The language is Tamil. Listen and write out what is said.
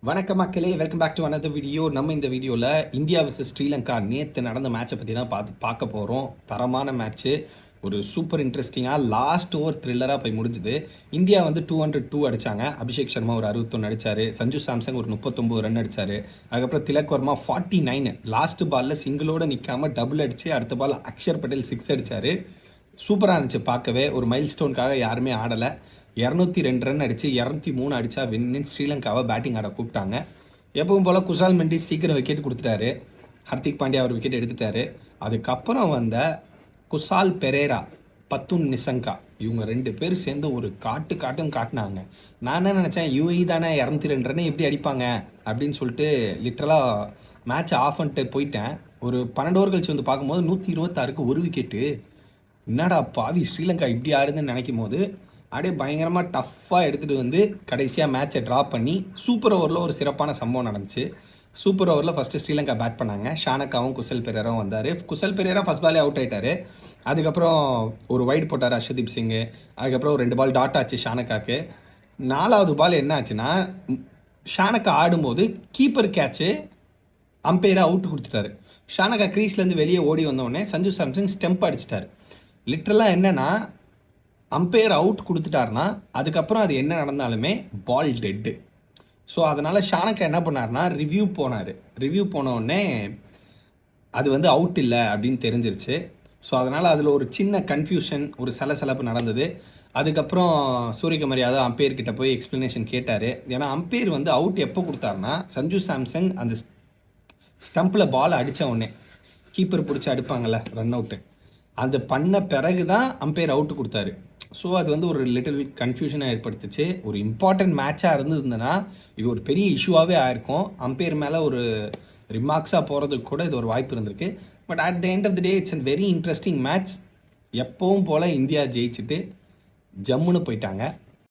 வணக்கம் மக்களே, welcome back to another video. நம்ம இந்த வீடியோவில் இந்தியா vs ஸ்ரீலங்கா நேற்று நடந்த மேட்சை பற்றி தான் பார்க்க போகிறோம். தரமான மேட்ச்சு, ஒரு சூப்பர் இன்ட்ரெஸ்டிங்காக லாஸ்ட் ஓவர் த்ரில்லராக போய் முடிஞ்சுது. இந்தியா வந்து 202 அடித்தாங்க. அபிஷேக் சர்மா ஒரு 61 அடித்தார். சஞ்சு சாம்சங் ஒரு 39 ரன் அடித்தார். அதுக்கப்புறம் திலக் வர்மா 49 லாஸ்ட் பாலில் சிங்கிளோடு நிற்காமல் டபுள் அடித்து அடுத்த பால் அக்ஷர் பட்டேல் 6 அடித்தார். சூப்பராக இருந்துச்சு பார்க்கவே. ஒரு மைல் ஸ்டோனுக்காக யாருமே ஆடலை. 202 ரன் அடித்து 203 அடித்தா வின்னு ஸ்ரீலங்காவை பேட்டிங் ஆட கூப்பிட்டாங்க. எப்பவும் போல் குஷால் மெண்டிஸ் சீக்கிரம் விக்கெட் கொடுத்துட்டாரு. ஹர்திக் பாண்டியா அவர் விக்கெட் எடுத்துட்டாரு. அதுக்கப்புறம் வந்த குஷால் பெரேரா, பத்துன் நிசங்கா, இவங்க 2 பேர் சேர்ந்து ஒரு காட்டுன்னு காட்டினாங்க. நான் என்ன நினச்சேன், யூஏஇ தானே 202 ரன் எப்படி அடிப்பாங்க அப்படின்னு சொல்லிட்டு லிட்ரலாக மேட்ச் ஆஃப் பண்ணிட்டு போயிட்டேன். ஒரு 12 ஓவர் கழிச்சு வந்து பார்க்கும்போது 126க்கு ஒரு விக்கெட்டு. என்னடா பாவி, ஸ்ரீலங்கா இப்படி ஆடுதுன்னு நினைக்கும் போது அப்படியே பயங்கரமாக டஃப்பாக எடுத்துகிட்டு வந்து கடைசியாக மேட்சை ட்ரா பண்ணி சூப்பர் ஓவரில் ஒரு சிறப்பான சம்பவம் நடந்துச்சு. சூப்பர் ஓவரில் ஃபஸ்ட்டு ஸ்ரீலங்கா பேட் பண்ணாங்க. ஷானக்காவும் குசல் பெரேராவும் வந்தார். குசல் பெரேரா ஃபஸ்ட் பாலே அவுட் ஆகிட்டார். அதுக்கப்புறம் ஒரு வைட் போட்டார் அர்ஷதீப் சிங்கு. அதுக்கப்புறம் ஒரு 2 பால் டாட் ஆச்சு ஷானக்காக்கு. 4வது பால் என்ன ஆச்சுன்னா, ஷானக்கா ஆடும்போது கீப்பர் கேட்ச்சு அம்பையரை அவுட்டு கொடுத்துட்டாரு. ஷானக்கா க்ரீஸ்லேருந்து வெளியே ஓடி வந்தோடனே சஞ்சு சாம்சங் ஸ்டெம்ப் அடிச்சிட்டாரு. லிட்ரலாக என்னென்னா, அம்பையர் அவுட் கொடுத்துட்டாருனா அதுக்கப்புறம் அது என்ன நடந்தாலுமே பால் டெட்டு. ஸோ அதனால் ஷானக்கா என்ன பண்ணார்னா ரிவ்யூ போனார். ரிவ்யூ போனோடனே அது வந்து அவுட் இல்லை அப்படின்னு தெரிஞ்சிருச்சு. ஸோ அதனால் அதில் ஒரு சின்ன கன்ஃபியூஷன், ஒரு சலசலப்பு நடந்தது. அதுக்கப்புறம் சூரியகுமார் யாதவ் அம்பையர்கிட்ட போய் எக்ஸ்ப்ளனேஷன் கேட்டார். ஏன்னா அம்பையர் வந்து அவுட் எப்போ கொடுத்தாருனா, சஞ்சு சாம்சங் அந்த ஸ்டம்பில் பால் அடித்த உடனே கீப்பர் பிடிச்சி அடிப்பாங்கள்ல ரன் அவுட்டு, அது பண்ண பிறகு தான் அம்பையர் அவுட்டு கொடுத்தாரு. ஸோ அது வந்து ஒரு லிட்டில் கன்ஃபியூஷனாக ஏற்படுத்துச்சு. ஒரு இம்பார்ட்டன்ட் மேட்சாக இருந்ததுன்னா இது ஒரு பெரிய இஷ்யூவாகவே ஆயிருக்கும். அம்பையர் மேலே ஒரு ரிமார்க்ஸாக போகிறதுக்கு கூட இது ஒரு வாய்ப்பு இருந்திருக்கு. But at the end of the day it's a very interesting match. எப்பவும் போல் இந்தியா ஜெயிச்சுட்டு ஜம்முன்னு போயிட்டாங்க.